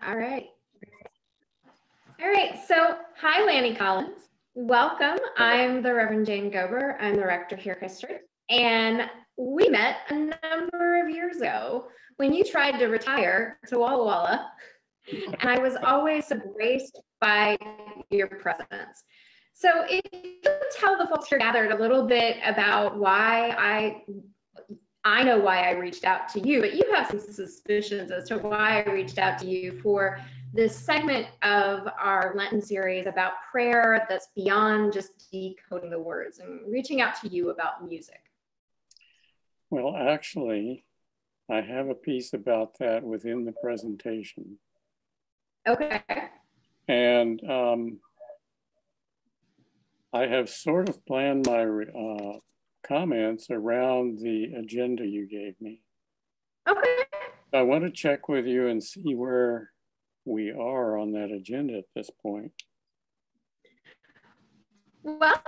All right. All right. So, hi, Lanny Collins. Welcome. I'm the Reverend Jane Gober. I'm the rector here at Christ Church. And we met a number of years ago when you tried to retire to Walla Walla. And I was always so graced by your presence. So, if you could tell the folks here gathered a little bit about why I know why I reached out to you, but you have some suspicions as to why I reached out to you for this segment of our Lenten series about prayer that's beyond just decoding the words and reaching out to you about music. Well, actually, I have a piece about that within the presentation. Okay. And I have sort of planned my comments around the agenda you gave me. Okay. I want to check with you and see where we are on that agenda at this point. Well,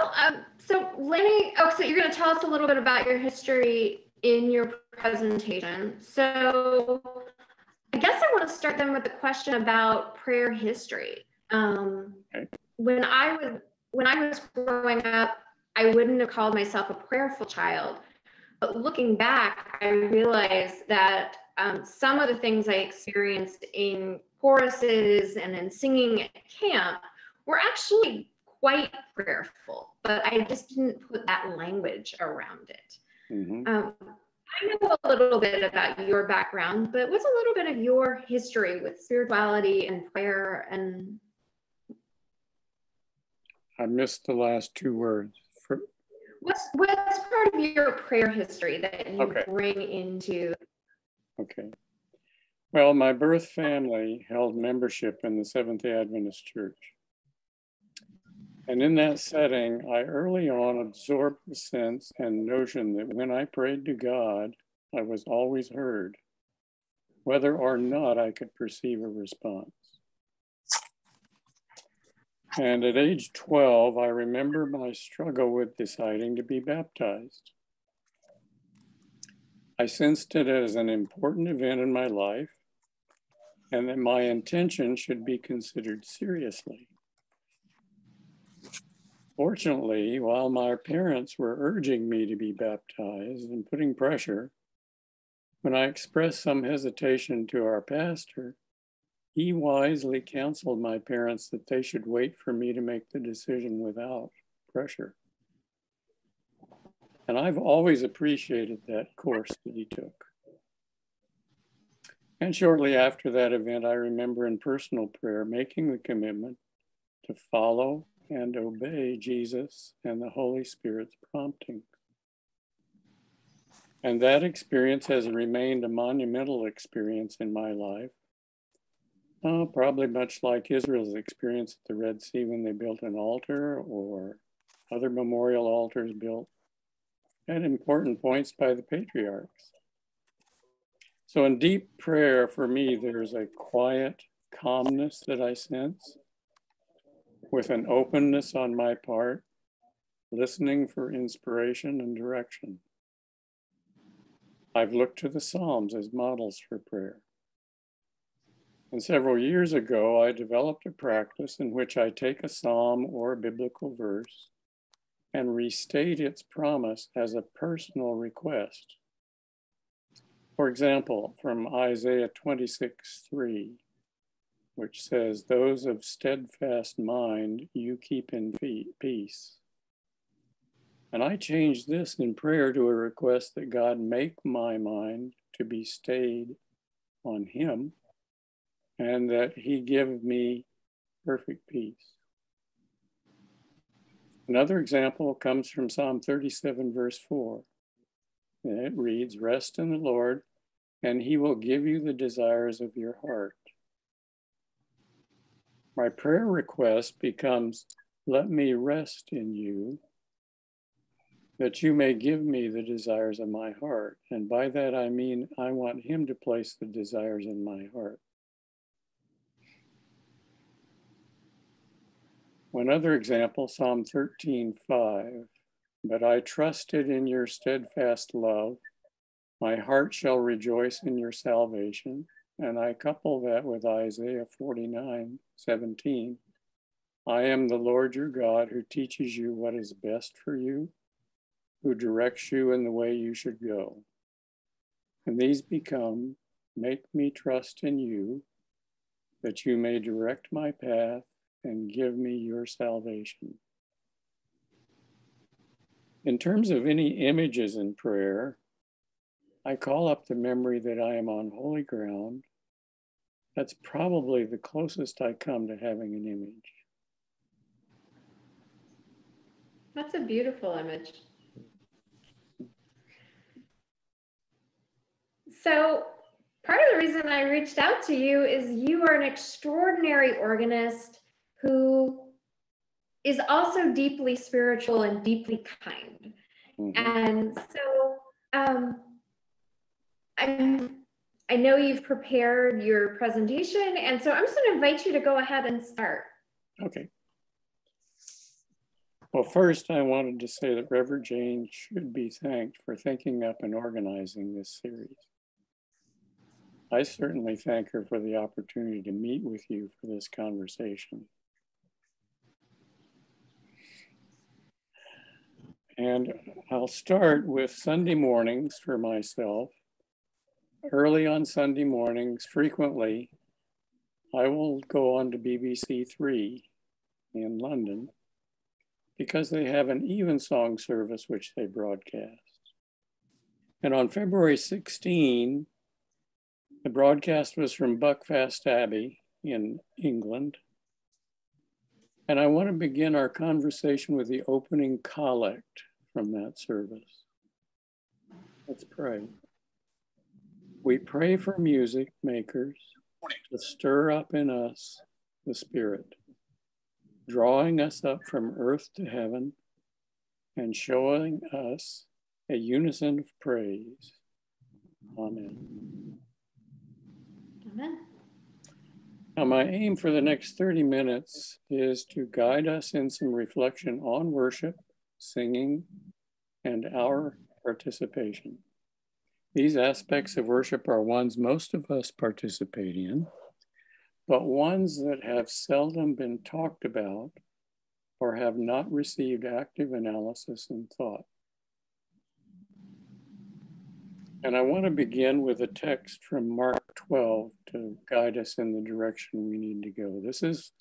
so Lanny, so you're going to tell us a little bit about your history in your presentation. So I guess I want to start then with the question about prayer history. Okay. When I was growing up, I wouldn't have called myself a prayerful child, but looking back, I realized that some of the things I experienced in choruses and in singing at camp were actually quite prayerful, but I just didn't put that language around it. Mm-hmm. I know a little bit about your background, but what's a little bit of your history with spirituality and prayer? And I missed the last two words. what's part of your prayer history that you bring into? Okay. Well, my birth family held membership in the Seventh-day Adventist Church. And in that setting, I early on absorbed the sense and notion that when I prayed to God, I was always heard, whether or not I could perceive a response. And at age 12, I remember my struggle with deciding to be baptized. I sensed it as an important event in my life and that my intention should be considered seriously. Fortunately, while my parents were urging me to be baptized and putting pressure, when I expressed some hesitation to our pastor, he wisely counseled my parents that they should wait for me to make the decision without pressure. And I've always appreciated that course that he took. And shortly after that event, I remember in personal prayer making the commitment to follow and obey Jesus and the Holy Spirit's prompting. And that experience has remained a monumental experience in my life. Probably much like Israel's experience at the Red Sea when they built an altar or other memorial altars built at important points by the patriarchs. So in deep prayer, for me, there's a quiet calmness that I sense with an openness on my part, listening for inspiration and direction. I've looked to the Psalms as models for prayer. And several years ago, I developed a practice in which I take a psalm or a biblical verse and restate its promise as a personal request. For example, from Isaiah 26:3, which says, "Those of steadfast mind you keep in peace." And I changed this in prayer to a request that God make my mind to be stayed on him and that he give me perfect peace. Another example comes from Psalm 37, verse 4. And it reads, "Rest in the Lord, and he will give you the desires of your heart." My prayer request becomes, "Let me rest in you, that you may give me the desires of my heart." And by that, I mean, I want him to place the desires in my heart. One other example, Psalm 13:5, "But I trusted in your steadfast love. My heart shall rejoice in your salvation. and I couple that with Isaiah 49:17. I am the Lord your God who teaches you what is best for you, who directs you in the way you should go. And these become, make me trust in you, that you may direct my path and give me your salvation. In terms of any images in prayer, I call up the memory that I am on holy ground. That's probably the closest I come to having an image. That's a beautiful image. So part of the reason I reached out to you is you are an extraordinary organist who is also deeply spiritual and deeply kind. And so I know you've prepared your presentation, and so I'm just going to invite you to go ahead and start. Okay. Well, first, I wanted to say that Reverend Jane should be thanked for thinking up and organizing this series. I certainly thank her for the opportunity to meet with you for this conversation. And I'll start with Sunday mornings for myself. Early on Sunday mornings, frequently, I will go on to BBC Three in London because they have an evensong service which they broadcast. And on February 16, the broadcast was from Buckfast Abbey in England. And I want to begin our conversation with the opening collect from that service. Let's pray. We pray for music makers to stir up in us the Spirit, drawing us up from earth to heaven and showing us a unison of praise. Amen. Amen. Now, my aim for the next 30 minutes is to guide us in some reflection on worship, singing, and our participation. These aspects of worship are ones most of us participate in, but ones that have seldom been talked about or have not received active analysis and thought. And I want to begin with a text from Mark 12 to guide us in the direction we need to go. This is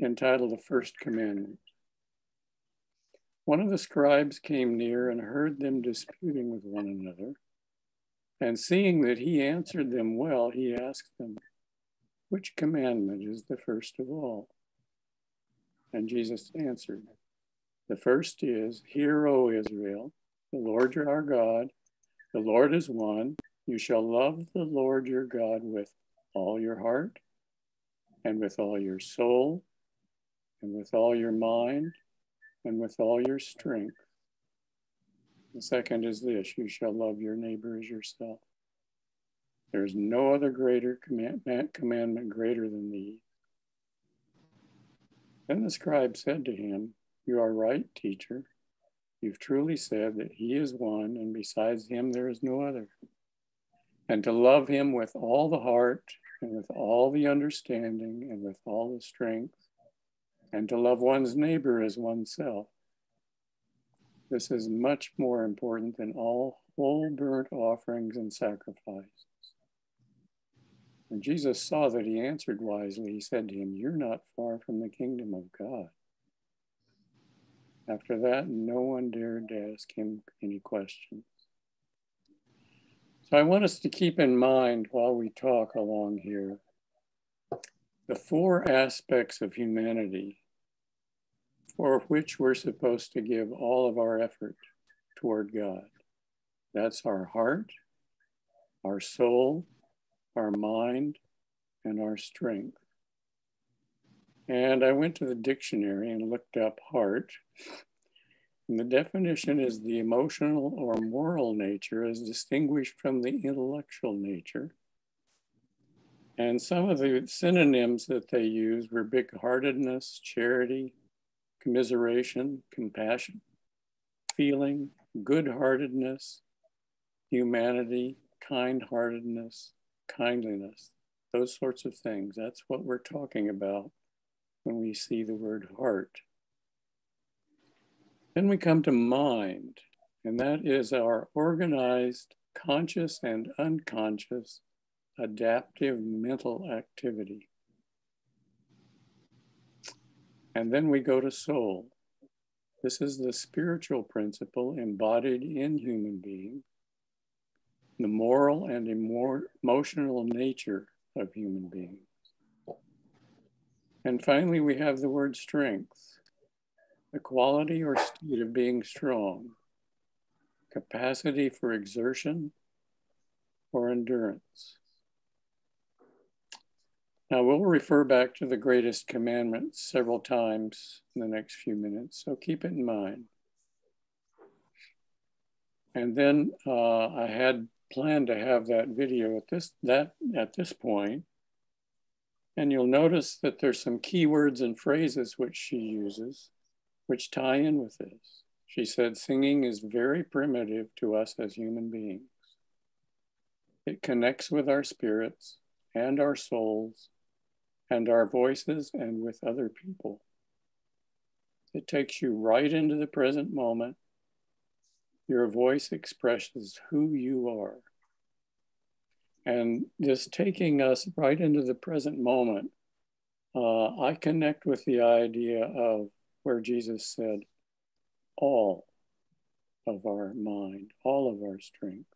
entitled The First Commandment. One of the scribes came near and heard them disputing with one another. And seeing that he answered them well, he asked them, which commandment is the first of all? And Jesus answered, the first is, hear, O Israel, the Lord our God, the Lord is one. You shall love the Lord your God with all your heart, and with all your soul, and with all your mind, and with all your strength. The second is this, you shall love your neighbor as yourself. There is no other greater commandment greater than these. Then the scribe said to him, you are right, teacher. You've truly said that he is one, and besides him there is no other. And to love him with all the heart, and with all the understanding, and with all the strength, and to love one's neighbor as oneself. This is much more important than all whole burnt offerings and sacrifices. When Jesus saw that he answered wisely, he said to him, you're not far from the kingdom of God. After that, no one dared to ask him any questions. So I want us to keep in mind while we talk along here, the four aspects of humanity for which we're supposed to give all of our effort toward God. That's our heart, our soul, our mind, and our strength. And I went to the dictionary and looked up heart. And the definition is the emotional or moral nature as distinguished from the intellectual nature. And some of the synonyms that they used were big-heartedness, charity, commiseration, compassion, feeling, good-heartedness, humanity, kind-heartedness, kindliness, those sorts of things. That's what we're talking about when we see the word heart. Then we come to mind, and that is our organized, conscious and unconscious, adaptive mental activity. And then we go to soul. This is the spiritual principle embodied in human beings, the moral and emotional nature of human beings. And finally, we have the word strength, the quality or state of being strong, capacity for exertion or endurance. Now we'll refer back to the greatest commandments several times in the next few minutes, so keep it in mind. And then I had planned to have that video at this point, and you'll notice that there's some key words and phrases which she uses, which tie in with this. She said, singing is very primitive to us as human beings. It connects with our spirits and our souls and our voices and with other people. It takes you right into the present moment. Your voice expresses who you are. And this taking us right into the present moment, I connect with the idea of where Jesus said, all of our mind, all of our strength.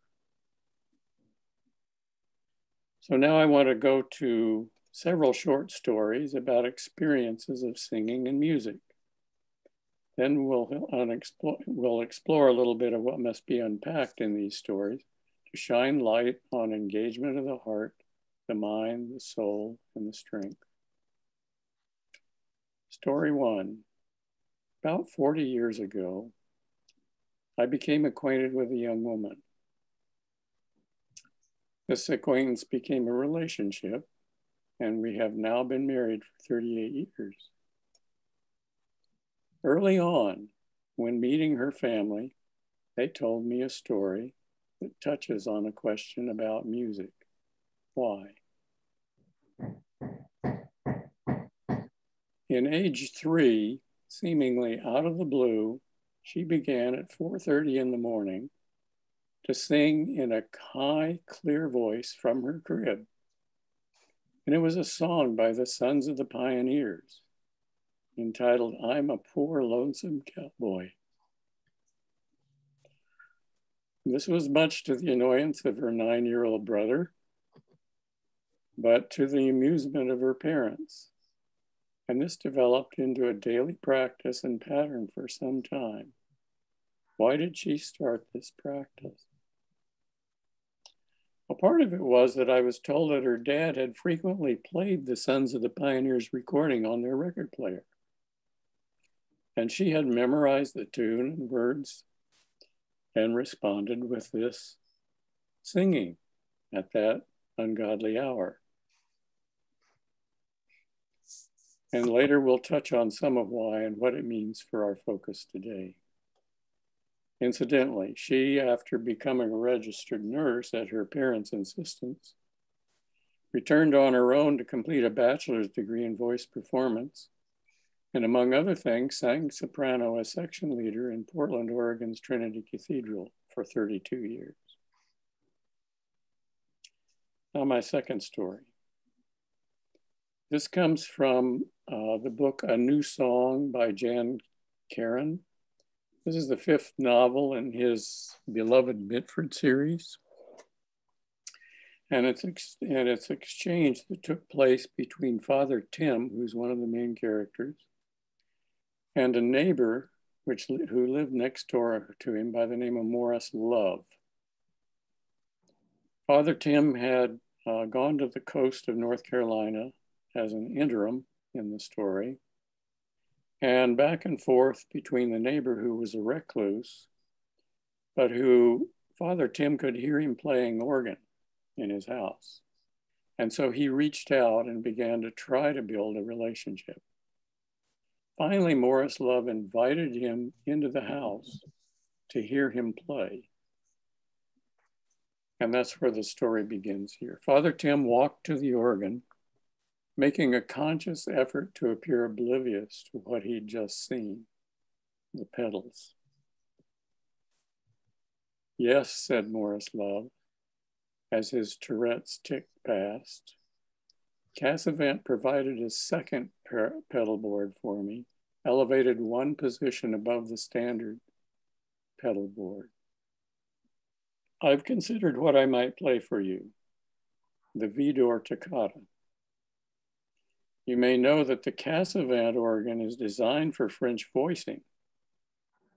So now I want to go to several short stories about experiences of singing and music. Then we'll explore a little bit of what must be unpacked in these stories to shine light on engagement of the heart, the mind, the soul, and the strength. Story one. About 40 years ago, I became acquainted with a young woman. This acquaintance became a relationship, and we have now been married for 38 years. Early on, when meeting her family, they told me a story that touches on a question about music. Why? In age 3, seemingly out of the blue, she began at 4:30 in the morning to sing in a high, clear voice from her crib. And it was a song by the Sons of the Pioneers entitled, I'm a Poor Lonesome Cowboy. This was much to the annoyance of her 9-year-old brother, but to the amusement of her parents. And this developed into a daily practice and pattern for some time. Why did she start this practice? Well, part of it was that I was told that her dad had frequently played the Sons of the Pioneers recording on their record player. And she had memorized the tune and words and responded with this singing at that ungodly hour. And later we'll touch on some of why and what it means for our focus today. Incidentally, she, after becoming a registered nurse at her parents' insistence, returned on her own to complete a bachelor's degree in voice performance, and among other things, sang soprano as section leader in Portland, Oregon's Trinity Cathedral for 32 years. Now my second story. This comes from the book A New Song by Jan Karon. This is the 5th novel in his beloved Mitford series. And it's exchange that took place between Father Tim, who's one of the main characters, and a neighbor who lived next door to him by the name of Morris Love. Father Tim had gone to the coast of North Carolina as an interim in the story, and back and forth between the neighbor who was a recluse, but who Father Tim could hear him playing organ in his house. And so he reached out and began to try to build a relationship. Finally, Morris Love invited him into the house to hear him play. And that's where the story begins here. Father Tim walked to the organ, making a conscious effort to appear oblivious to what he'd just seen, the pedals. Yes, said Morris Love, as his Tourette's ticked past. Cassavant provided a second pedal board for me, elevated one position above the standard pedal board. I've considered what I might play for you, the Vidor Toccata. You may know that the Cassavant organ is designed for French voicing.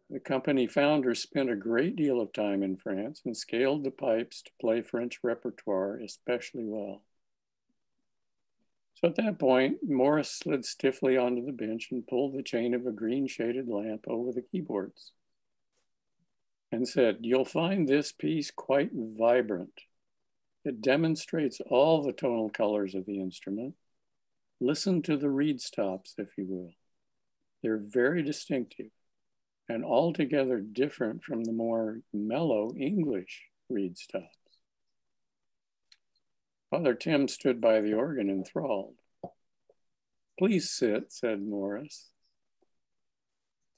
The company founder spent a great deal of time in France and scaled the pipes to play French repertoire especially well. So at that point, Morris slid stiffly onto the bench and pulled the chain of a green shaded lamp over the keyboards and said, "You'll find this piece quite vibrant. It demonstrates all the tonal colors of the instrument. Listen to the reed stops, if you will. They're very distinctive and altogether different from the more mellow English reed stops." Father Tim stood by the organ enthralled. "Please sit," said Morris.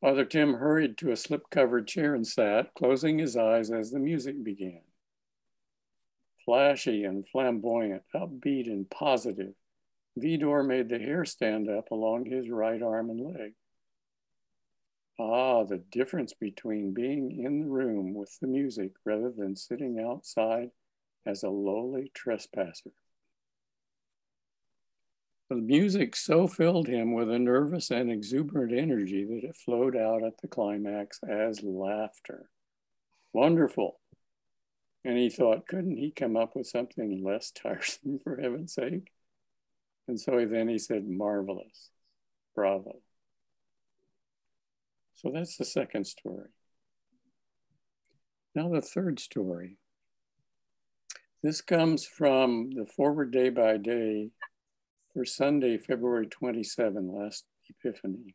Father Tim hurried to a slip-covered chair and sat, closing his eyes as the music began. Flashy and flamboyant, upbeat and positive, Vidor made the hair stand up along his right arm and leg. Ah, the difference between being in the room with the music rather than sitting outside as a lowly trespasser. The music so filled him with a nervous and exuberant energy that it flowed out at the climax as laughter. Wonderful. And he thought, couldn't he come up with something less tiresome, for heaven's sake? And so then he said, marvelous, bravo. So that's the second story. Now the third story. This comes from the Forward Day by Day for Sunday, February 27, last Epiphany.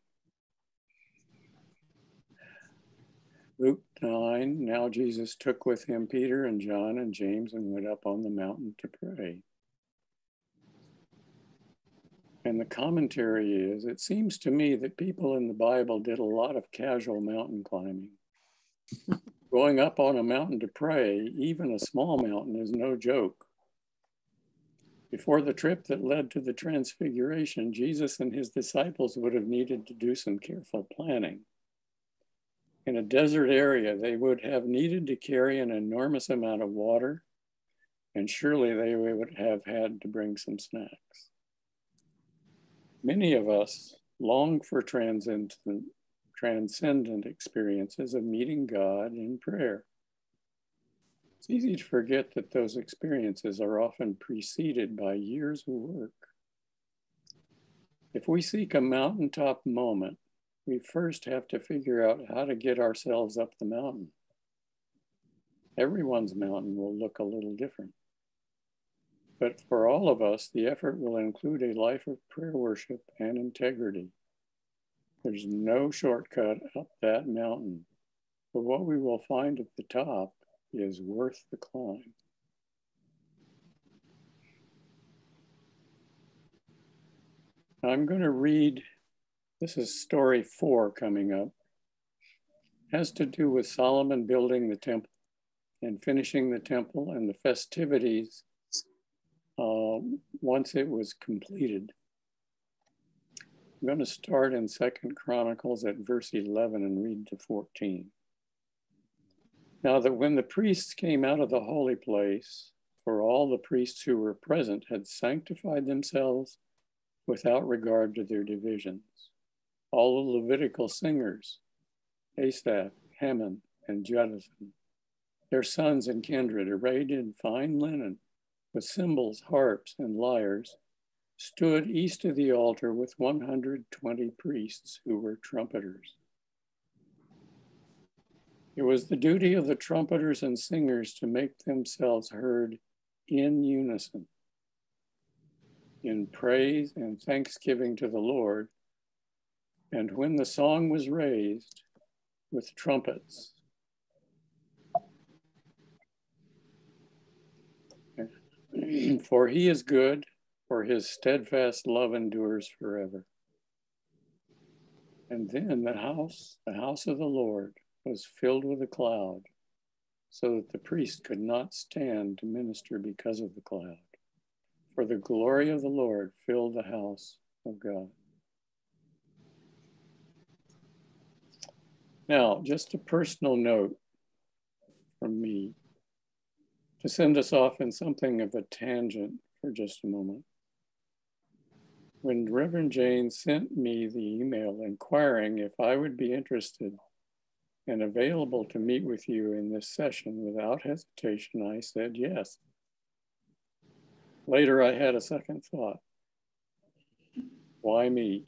Luke 9, now Jesus took with him Peter and John and James and went up on the mountain to pray. And the commentary is, it seems to me that people in the Bible did a lot of casual mountain climbing. Going up on a mountain to pray, even a small mountain, is no joke. Before the trip that led to the Transfiguration, Jesus and his disciples would have needed to do some careful planning. In a desert area, they would have needed to carry an enormous amount of water, and surely they would have had to bring some snacks. Many of us long for transcendent experiences of meeting God in prayer. It's easy to forget that those experiences are often preceded by years of work. If we seek a mountaintop moment, we first have to figure out how to get ourselves up the mountain. Everyone's mountain will look a little different. But for all of us, the effort will include a life of prayer worship and integrity. There's no shortcut up that mountain, but what we will find at the top is worth the climb. I'm going to read, this is story 4 coming up. It has to do with Solomon building the temple and finishing the temple and the festivities once it was completed. I'm going to start in 2 Chronicles at verse 11 and read to 14. Now that when the priests came out of the holy place, for all the priests who were present had sanctified themselves without regard to their divisions. All the Levitical singers, Asaph, Heman, and Jeduthun, their sons and kindred, arrayed in fine linen, with cymbals, harps, and lyres, stood east of the altar with 120 priests who were trumpeters. It was the duty of the trumpeters and singers to make themselves heard in unison, in praise and thanksgiving to the Lord, and when the song was raised, with trumpets. For he is good, for his steadfast love endures forever. And then the house of the Lord was filled with a cloud, so that the priest could not stand to minister because of the cloud. For the glory of the Lord filled the house of God. Now, just a personal note from me to send us off in something of a tangent for just a moment. When Reverend Jane sent me the email inquiring if I would be interested and available to meet with you in this session, without hesitation, I said yes. Later, I had a second thought. Why me?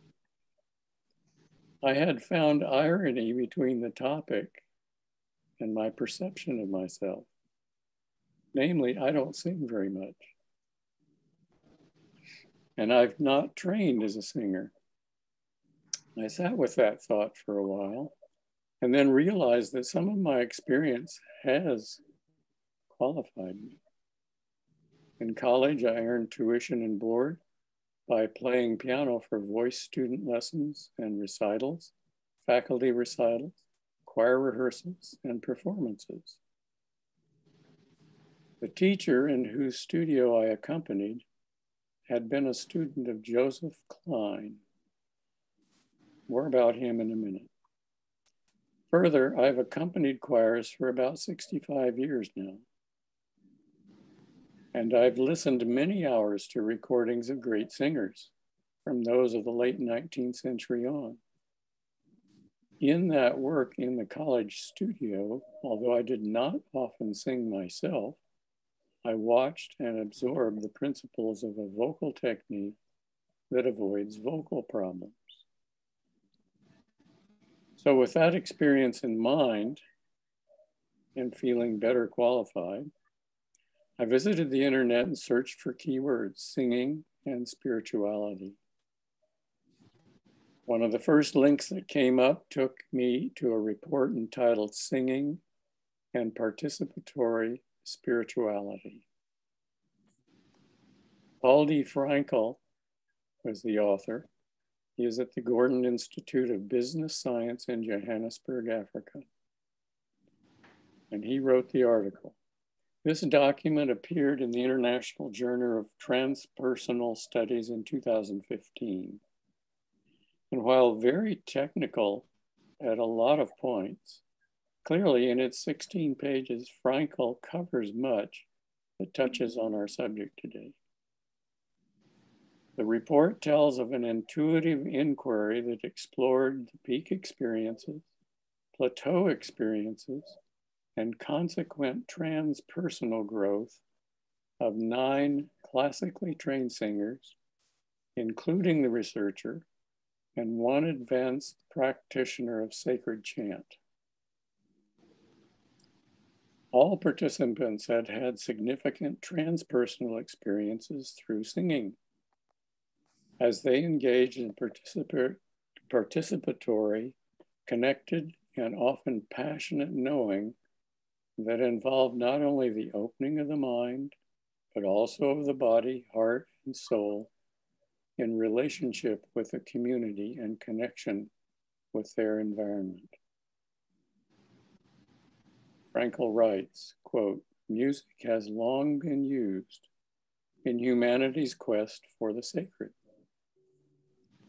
I had found irony between the topic and my perception of myself. Namely, I don't sing very much. And I've not trained as a singer. I sat with that thought for a while and then realized that some of my experience has qualified me. In college, I earned tuition and board by playing piano for voice student lessons and recitals, faculty recitals, choir rehearsals, and performances. The teacher in whose studio I accompanied had been a student of Joseph Klein. More about him in a minute. Further, I've accompanied choirs for about 65 years now. And I've listened many hours to recordings of great singers from those of the late 19th century on. In that work in the college studio, although I did not often sing myself, I watched and absorbed the principles of a vocal technique that avoids vocal problems. So with that experience in mind and feeling better qualified, I visited the internet and searched for keywords, singing and spirituality. One of the first links that came up took me to a report entitled Singing and Participatory Spirituality. Paul D. Frankel was the author. He is at the Gordon Institute of Business Science in Johannesburg, Africa. And he wrote the article. This document appeared in the International Journal of Transpersonal Studies in 2015. And while very technical at a lot of points, clearly in its 16 pages, Frankel covers much that touches on our subject today. The report tells of an intuitive inquiry that explored the peak experiences, plateau experiences, and consequent transpersonal growth of 9 classically trained singers, including the researcher, and 1 advanced practitioner of sacred chant. All participants had had significant transpersonal experiences through singing, as they engaged in participatory, connected, and often passionate knowing that involved not only the opening of the mind, but also of the body, heart, and soul in relationship with the community and connection with their environment. Frankel writes, quote, "Music has long been used in humanity's quest for the sacred."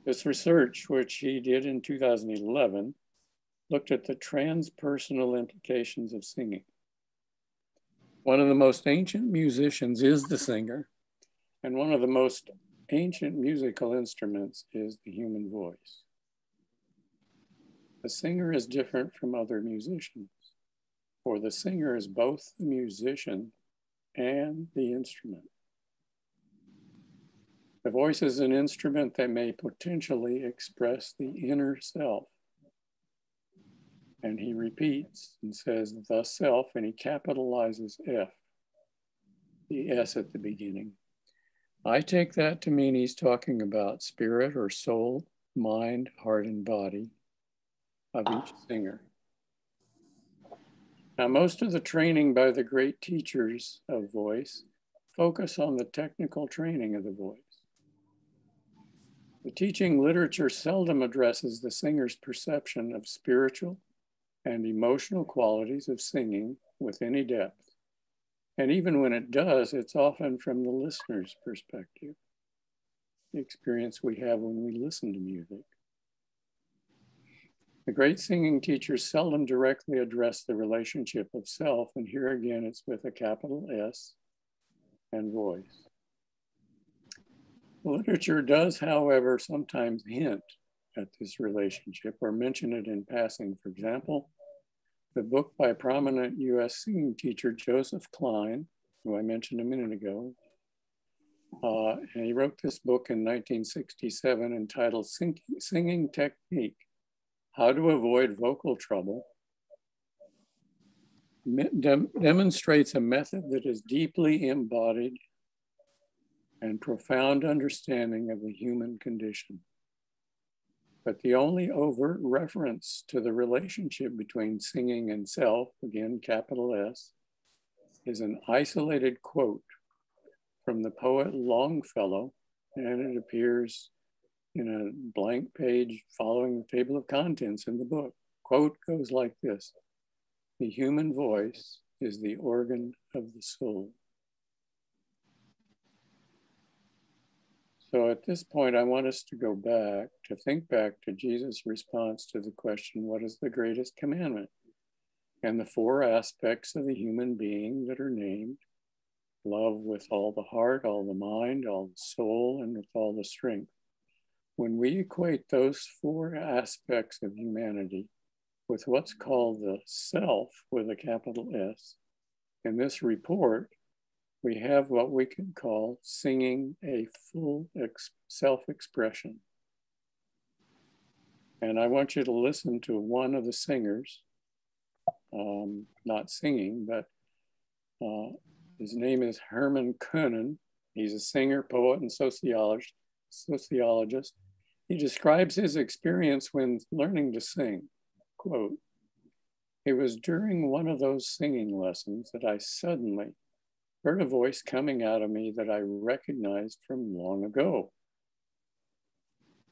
This research, which he did in 2011, looked at the transpersonal implications of singing. One of the most ancient musicians is the singer, and one of the most ancient musical instruments is the human voice. The singer is different from other musicians, for the singer is both the musician and the instrument. The voice is an instrument that may potentially express the inner self. And he repeats and says, the self, and he capitalizes F, the S at the beginning. I take that to mean he's talking about spirit or soul, mind, heart, and body of each singer. Now, most of the training by the great teachers of voice focus on the technical training of the voice. The teaching literature seldom addresses the singer's perception of spiritual and emotional qualities of singing with any depth. And even when it does, it's often from the listener's perspective, the experience we have when we listen to music. The great singing teachers seldom directly address the relationship of self, and here again it's with a capital S and voice. The literature does, however, sometimes hint at this relationship or mention it in passing. For example, the book by prominent US singing teacher Joseph Klein, who I mentioned a minute ago, and he wrote this book in 1967 entitled Singing Technique, How to Avoid Vocal Trouble, demonstrates a method that is deeply embodied and profound understanding of the human condition. But the only overt reference to the relationship between singing and self, again, capital S, is an isolated quote from the poet Longfellow, and it appears in a blank page following the table of contents in the book. Quote goes like this: "The human voice is the organ of the soul." So at this point, I want us to go back, to think back to Jesus' response to the question, what is the greatest commandment? And the four aspects of the human being that are named: love with all the heart, all the mind, all the soul, and with all the strength. When we equate those four aspects of humanity with what's called the self with a capital S, in this report, we have what we can call singing a full self-expression. And I want you to listen to one of the singers, not singing, but his name is Herman Koenen. He's a singer, poet, and sociologist. He describes his experience when learning to sing. Quote, "It was during one of those singing lessons that I suddenly heard a voice coming out of me that I recognized from long ago.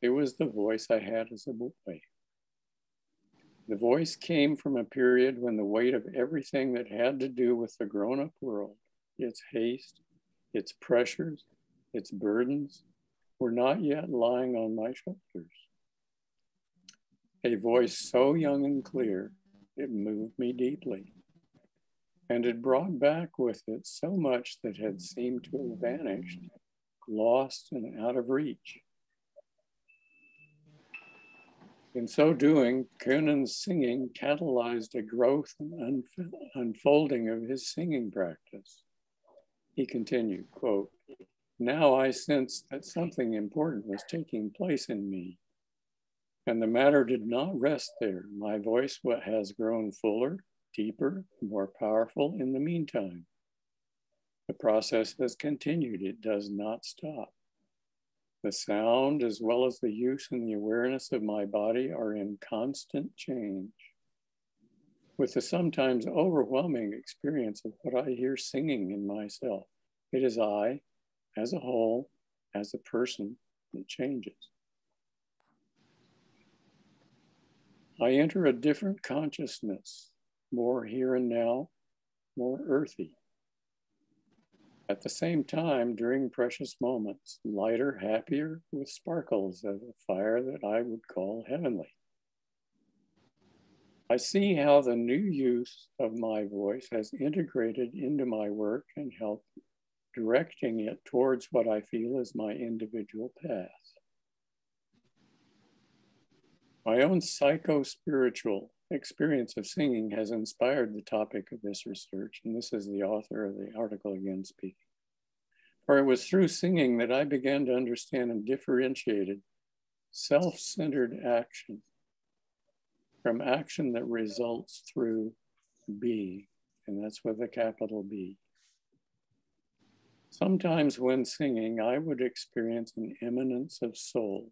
It was the voice I had as a boy. The voice came from a period when the weight of everything that had to do with the grown-up world, its haste, its pressures, its burdens, were not yet lying on my shoulders. A voice so young and clear, it moved me deeply. And it brought back with it so much that had seemed to have vanished, lost and out of reach. In so doing, Koenen's singing catalyzed a growth and unfolding of his singing practice." He continued, quote, "Now I sensed that something important was taking place in me. And the matter did not rest there. My voice has grown fuller, deeper, more powerful in the meantime. The process has continued. It does not stop. The sound, as well as the use and the awareness of my body, are in constant change, with the sometimes overwhelming experience of what I hear singing in myself. It is I, as a whole, as a person, that changes. I enter a different consciousness, more here and now, more earthy. At the same time, during precious moments, lighter, happier, with sparkles of a fire that I would call heavenly. I see how the new use of my voice has integrated into my work and helped directing it towards what I feel is my individual path. My own psycho-spiritual experience of singing has inspired the topic of this research, and this is the author of the article again speaking. For it was through singing that I began to understand and differentiated self-centered action from action that results through being, and that's with a capital B. Sometimes when singing, I would experience an eminence of soul,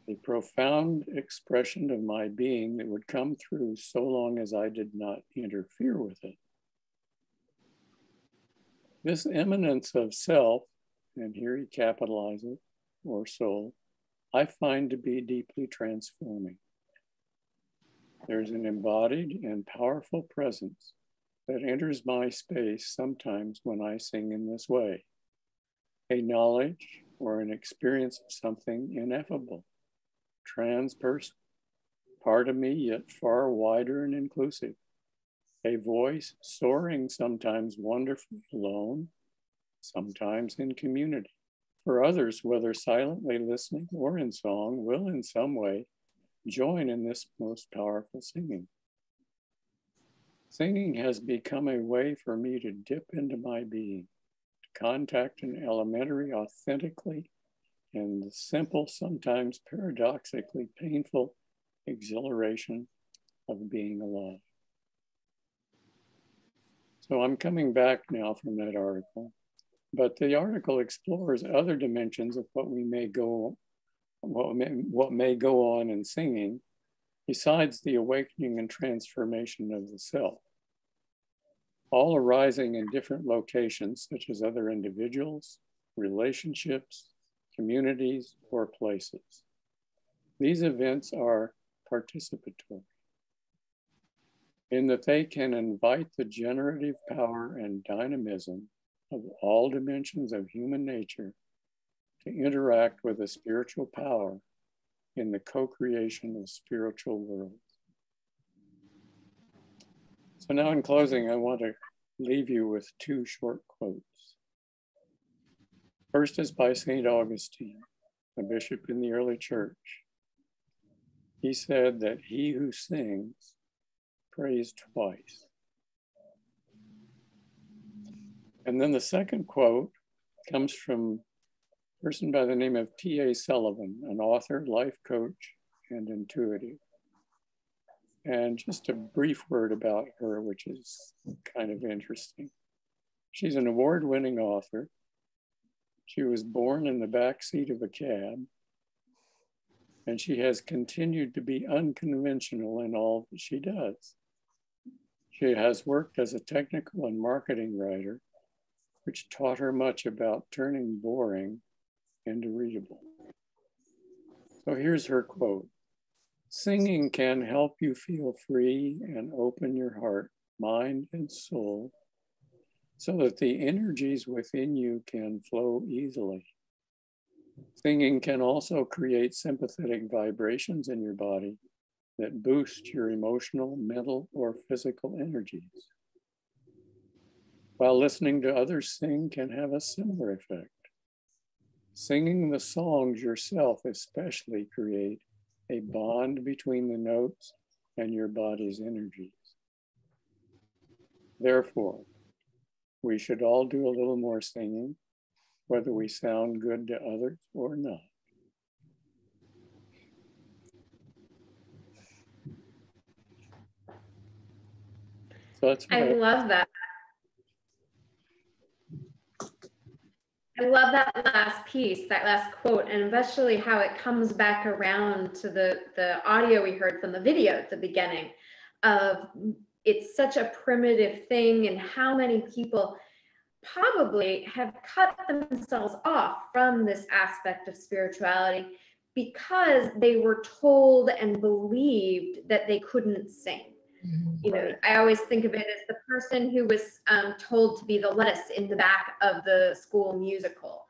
a profound expression of my being that would come through so long as I did not interfere with it. This eminence of self, and here he capitalizes, or soul, I find to be deeply transforming. There's an embodied and powerful presence that enters my space sometimes when I sing in this way. A knowledge or an experience of something ineffable, transpersonal, part of me yet far wider and inclusive. A voice soaring sometimes wonderfully alone, sometimes in community. For others, whether silently listening or in song, will in some way join in this most powerful singing. Singing has become a way for me to dip into my being, to contact an elementary, authentically, and the simple, sometimes paradoxically painful exhilaration of being alive. So I'm coming back now from that article, but the article explores other dimensions of what may go on in singing, besides the awakening and transformation of the self, all arising in different locations, such as other individuals, relationships, communities, or places. These events are participatory, in that they can invite the generative power and dynamism of all dimensions of human nature to interact with a spiritual power in the co-creation of spiritual worlds. So now in closing, I want to leave you with two short quotes. First is by St. Augustine, a bishop in the early church. He said that he who sings prays twice. And then the second quote comes from a person by the name of T.A. Sullivan, an author, life coach, and intuitive. And just a brief word about her, which is kind of interesting. She's an award-winning author. She was born in the backseat of a cab, and she has continued to be unconventional in all that she does. She has worked as a technical and marketing writer, which taught her much about turning boring into readable. So here's her quote. Singing can help you feel free and open your heart, mind, and soul so that the energies within you can flow easily. Singing can also create sympathetic vibrations in your body that boost your emotional, mental, or physical energies. While listening to others sing can have a similar effect. Singing the songs yourself especially create a bond between the notes and your body's energies. Therefore, we should all do a little more singing, whether we sound good to others or not. So that's I love that. I love that last piece, that last quote, and especially how it comes back around to the audio we heard from the video at the beginning of it's such a primitive thing and how many people probably have cut themselves off from this aspect of spirituality because they were told and believed that they couldn't sing. You know, I always think of it as the person who was told to be the lettuce in the back of the school musical,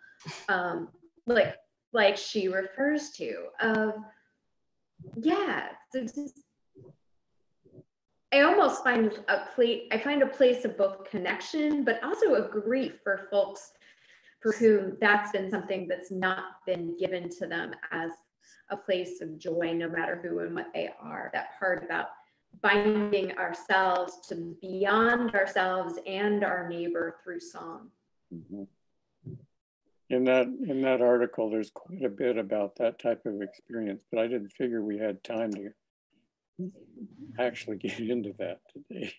like she refers to. Yeah, I almost find I find a place of both connection, but also of grief for folks for whom that's been something that's not been given to them as a place of joy, no matter who and what they are. That part about binding ourselves to beyond ourselves and our neighbor through song. Mm-hmm. In that article, there's quite a bit about that type of experience, but I didn't figure we had time to actually get into that today.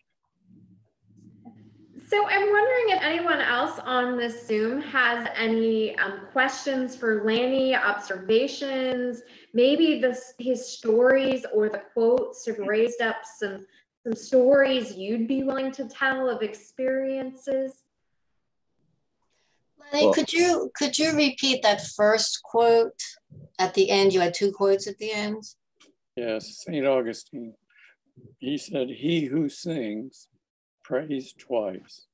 So I'm wondering if anyone else on this Zoom has any questions for Lanny, observations, maybe his stories or the quotes have raised up some stories you'd be willing to tell of experiences. Lenny, could you repeat that first quote at the end? You had two quotes at the end. Yes, St. Augustine. He said, "He who sings prays twice."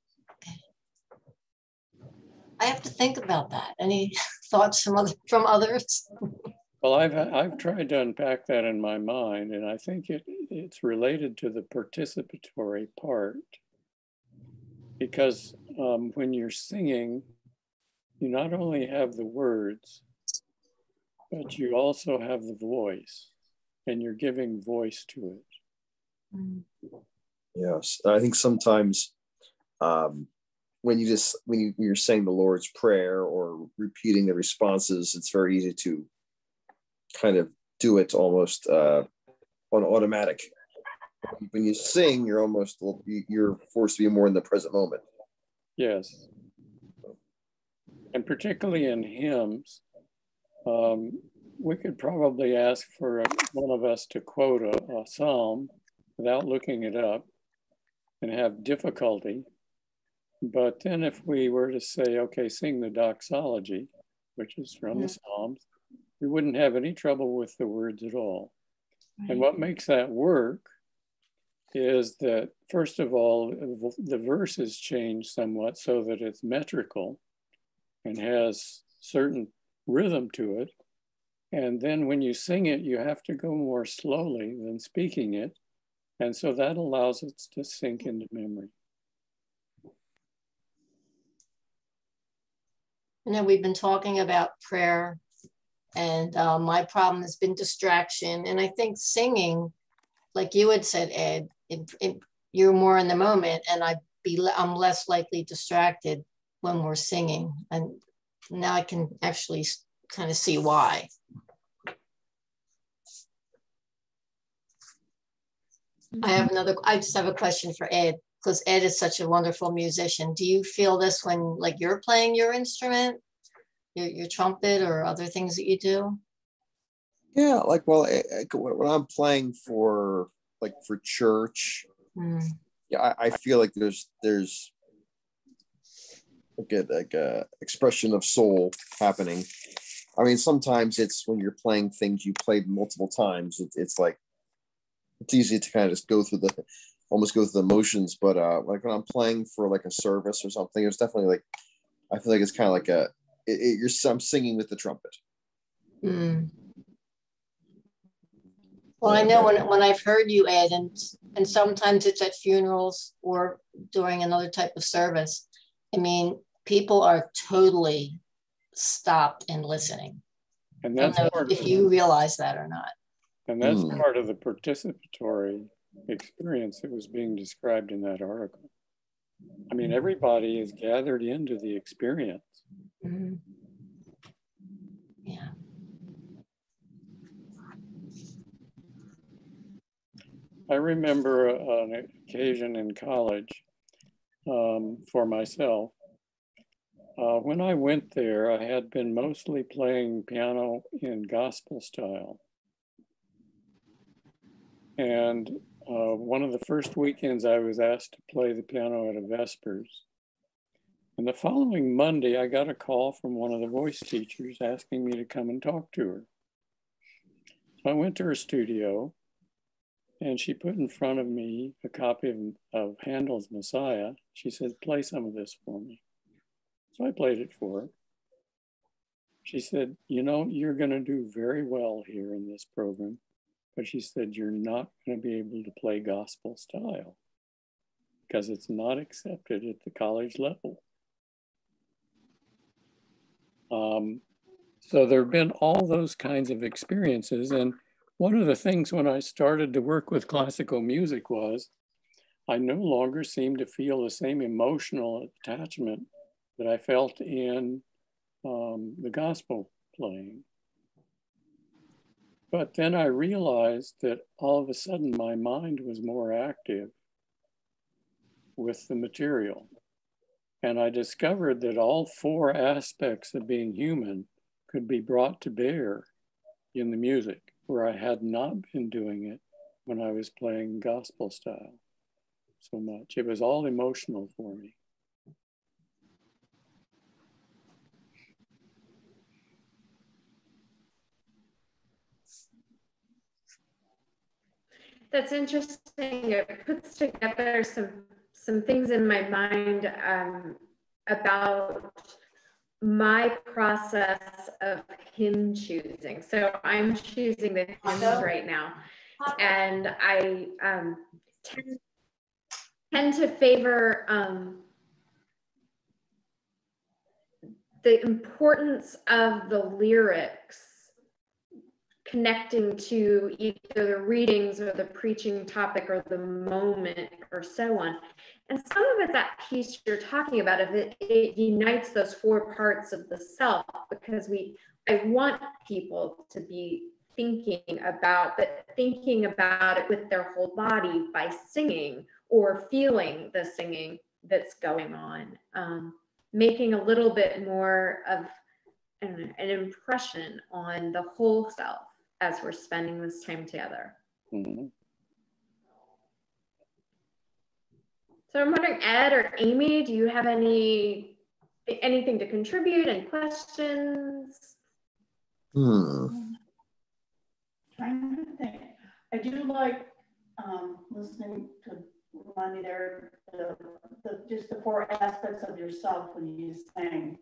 I have to think about that. Any thoughts from others? Well, I've tried to unpack that in my mind, and I think it's related to the participatory part, because when you're singing, you not only have the words, but you also have the voice, and you're giving voice to it. Yes, I think sometimes when you're saying the Lord's Prayer or repeating the responses, it's very easy to kind of do it almost on automatic. When you sing, you're forced to be more in the present moment. Yes, and particularly in hymns, we could probably ask for one of us to quote a psalm without looking it up and have difficulty. But then if we were to say, okay, sing the doxology, which is from the Psalms, we wouldn't have any trouble with the words at all. Right. And what makes that work is that, first of all, the verses change somewhat so that it's metrical and has certain rhythm to it. And then when you sing it, you have to go more slowly than speaking it. And so that allows it to sink into memory. You know, we've been talking about prayer, and my problem has been distraction. And I think singing, like you had said, Ed, you're more in the moment, and I'm less likely distracted when we're singing. And now I can actually kind of see why. I just have a question for Ed, because Ed is such a wonderful musician. Do you feel this when, like, you're playing your instrument, your trumpet, or other things that you do? Yeah, like, well, when I'm playing for church, yeah, I feel like there's like a expression of soul happening. I mean, sometimes it's when you're playing things you played multiple times. It's like it's easy to kind of just almost go through the motions. But like when I'm playing for like a service or something, it's definitely like I feel like it's kind of like I'm singing with the trumpet. Well, I know when I've heard you, Ed, and sometimes it's at funerals or during another type of service. I mean, people are totally stopped and listening. And that's I don't know if you realize that or not. And that's part of the participatory experience that was being described in that article. I mean, everybody is gathered into the experience. Mm-hmm. Yeah. I remember an occasion in college for myself. When I went there, I had been mostly playing piano in gospel style. And one of the first weekends I was asked to play the piano at a Vespers. And the following Monday, I got a call from one of the voice teachers asking me to come and talk to her. So I went to her studio, and she put in front of me a copy of Handel's Messiah. She said, "Play some of this for me." So I played it for her. She said, "You know, you're going to do very well here in this program." But she said, "You're not going to be able to play gospel style because it's not accepted at the college level." So there have been all those kinds of experiences. And one of the things when I started to work with classical music was I no longer seemed to feel the same emotional attachment that I felt in the gospel playing. But then I realized that all of a sudden my mind was more active with the material. And I discovered that all four aspects of being human could be brought to bear in the music, where I had not been doing it when I was playing gospel style so much. It was all emotional for me. That's interesting. It puts together some things in my mind about my process of hymn choosing. So I'm choosing the hymns right now, and I tend to favor the importance of the lyrics connecting to either the readings or the preaching topic or the moment or so on. And some of it, that piece you're talking about, if it unites those four parts of the self, because I want people to be thinking about it with their whole body by singing or feeling the singing that's going on, making a little bit more of an impression on the whole self as we're spending this time together. Mm-hmm. So I'm wondering, Ed or Amy, do you have anything to contribute? Any questions? Trying to think. I do like listening to Lanny there, just the four aspects of yourself when you sing.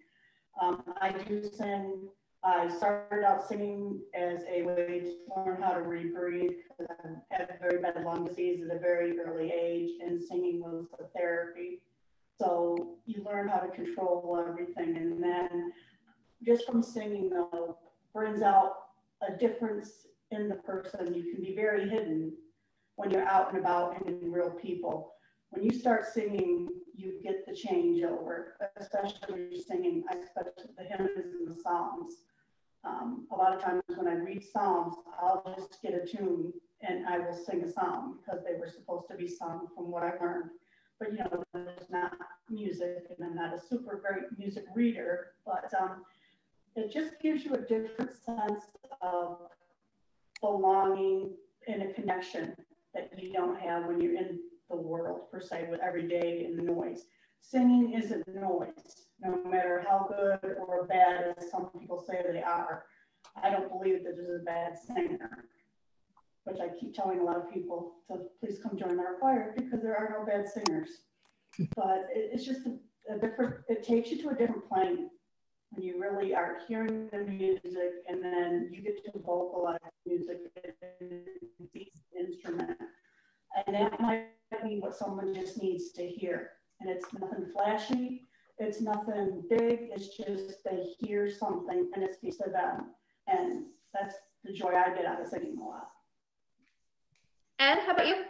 I do sing. I started out singing as a way to learn how to rebreathe because I had very bad lung disease at a very early age, and singing was a therapy. So you learn how to control everything, and then just from singing though brings out a difference in the person. You can be very hidden when you're out and about and in real people. When you start singing, you get the changeover, especially when you're singing, especially the hymns and the psalms. A lot of times when I read psalms, I'll just get a tune and I will sing a psalm because they were supposed to be sung from what I learned. But there's not music, and I'm not a super great music reader, but it just gives you a different sense of belonging and a connection that you don't have when you're in the world per se with every day and noise. Singing isn't noise, no matter how good or bad as some people say they are. I don't believe that there's a bad singer, which I keep telling a lot of people to please come join our choir because there are no bad singers. But it's just a different, it takes you to a different plane when you really are hearing the music and then you get to vocalize music and the instrument. And that might be what someone just needs to hear. And it's nothing flashy, it's nothing big, it's just they hear something and it speaks to them. And that's the joy I get out of singing a lot. Ed, how about you?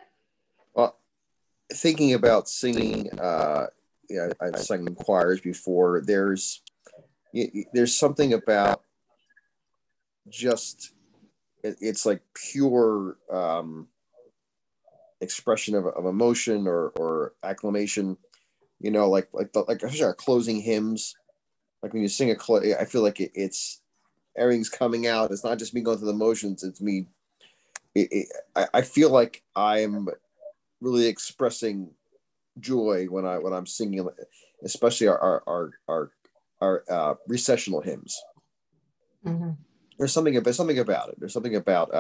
Well, thinking about singing, I've sung in choirs before. There's something about just it's like pure expression of emotion or acclamation. Like especially our closing hymns. Like when you sing I feel like it's everything's coming out. It's not just me going through the motions. It's me. I feel like I'm really expressing joy when I'm singing, especially our recessional hymns. Mm-hmm. There's something about it. There's something about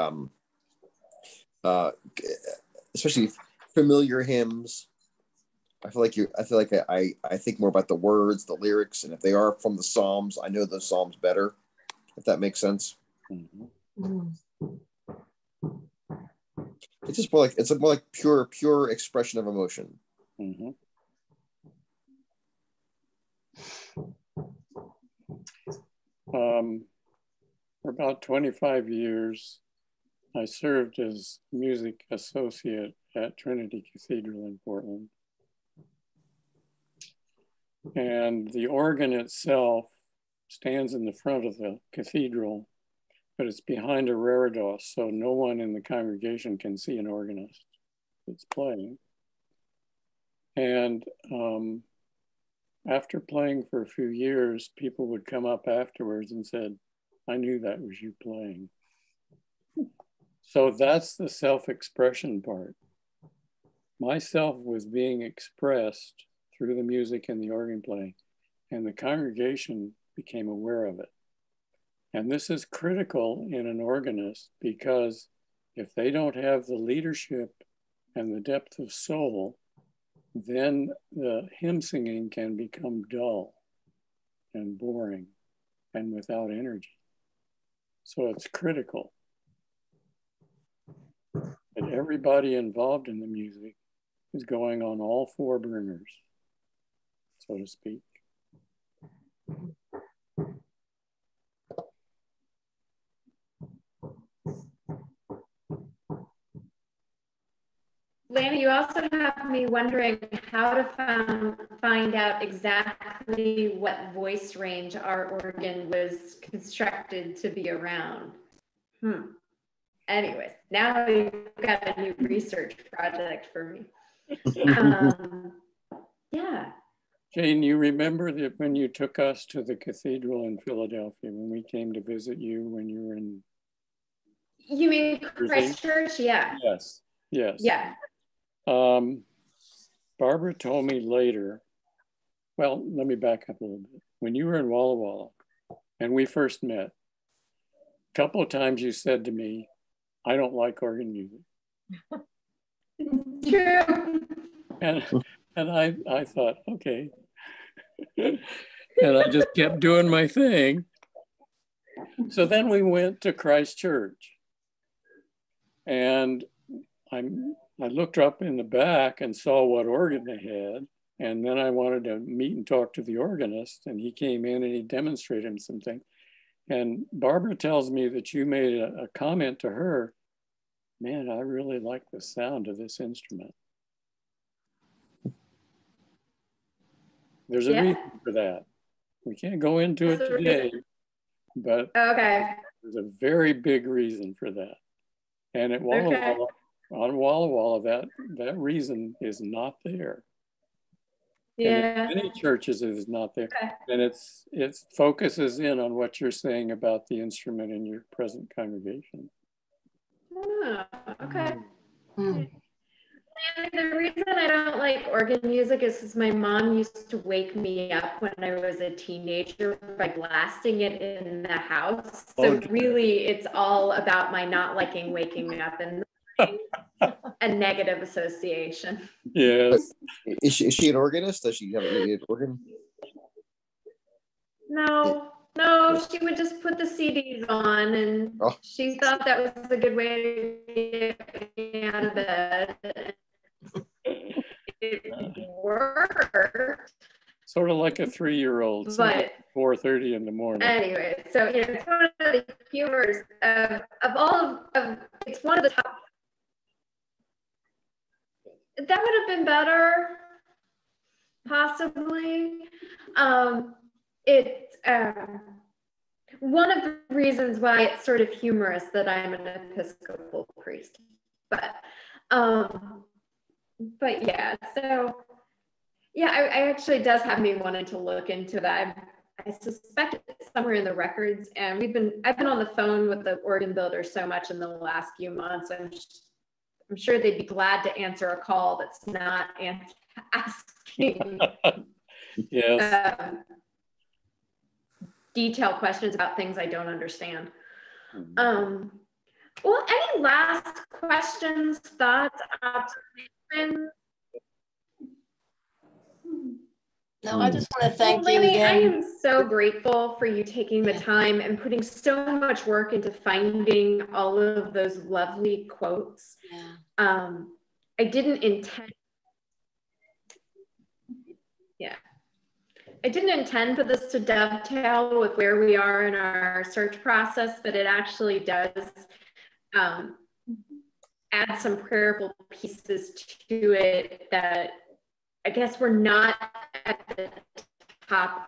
especially familiar hymns. I feel like I think more about the words, the lyrics, and if they are from the Psalms, I know those Psalms better. If that makes sense. Mm-hmm. It's just more like pure expression of emotion. Mm-hmm. For about 25 years, I served as music associate at Trinity Cathedral in Portland. And the organ itself stands in the front of the cathedral, but it's behind a reredos, so no one in the congregation can see an organist that's playing. And after playing for a few years, people would come up afterwards and said, I knew that was you playing. So that's the self-expression part. Myself was being expressed through the music and the organ playing, and the congregation became aware of it. And this is critical in an organist because If they don't have the leadership and the depth of soul, then the hymn singing can become dull and boring and without energy. So it's critical that everybody involved in the music is going on all four burners, so to speak. Lanny, you also have me wondering how to find out exactly what voice range our organ was constructed to be around. Anyways, now you've got a new research project for me. Yeah. Jane, you remember that when you took us to the cathedral in Philadelphia, when we came to visit you when you were in... You mean Christchurch? Yeah. Yes, yes. Yeah. Barbara told me later, well, let me back up a little bit. When you were in Walla Walla and we first met, a couple of times you said to me, I don't like organ music. True. And I thought, okay. And I just kept doing my thing. So then we went to Christchurch. And I looked up in the back and saw what organ they had. And then I wanted to meet and talk to the organist. And he came in and he demonstrated something. And Barbara tells me that you made a comment to her, man, I really like the sound of this instrument. There's a reason for that. We can't go into it today, but okay, there's a very big reason for that. And at Walla Walla, on Walla Walla, that reason is not there. Yeah. And in many churches it is not there. Okay. And it focuses in on what you're saying about the instrument in your present congregation. Oh, okay. And the reason I don't like organ music is because my mom used to wake me up when I was a teenager by blasting it in the house. So really, it's all about my not liking waking me up and a negative association. Yes. Is she an organist? Does she have an organ? No, she would just put the CDs on, and she thought that was a good way to get me out of bed. It worked. Sort of like a 3-year-old, but 4:30 in the morning. Anyway, so it's one of the humors of all of it's one of the top. That would have been better, possibly. One of the reasons why it's sort of humorous that I'm an Episcopal priest, but yeah, so yeah, I actually does have me wanting to look into that. I suspect it's somewhere in the records, and I've been on the phone with the organ builder so much in the last few months. I'm sure they'd be glad to answer a call that's not asking yes. Detailed questions about things I don't understand. Well, any last questions, thoughts, observations? No, I just want to thank you Lanny, again. I am so grateful for you taking the time and putting so much work into finding all of those lovely quotes. Yeah. I didn't intend. Yeah. I didn't intend for this to dovetail with where we are in our search process, but it actually does add some prayerful pieces to it that I guess we're not at the top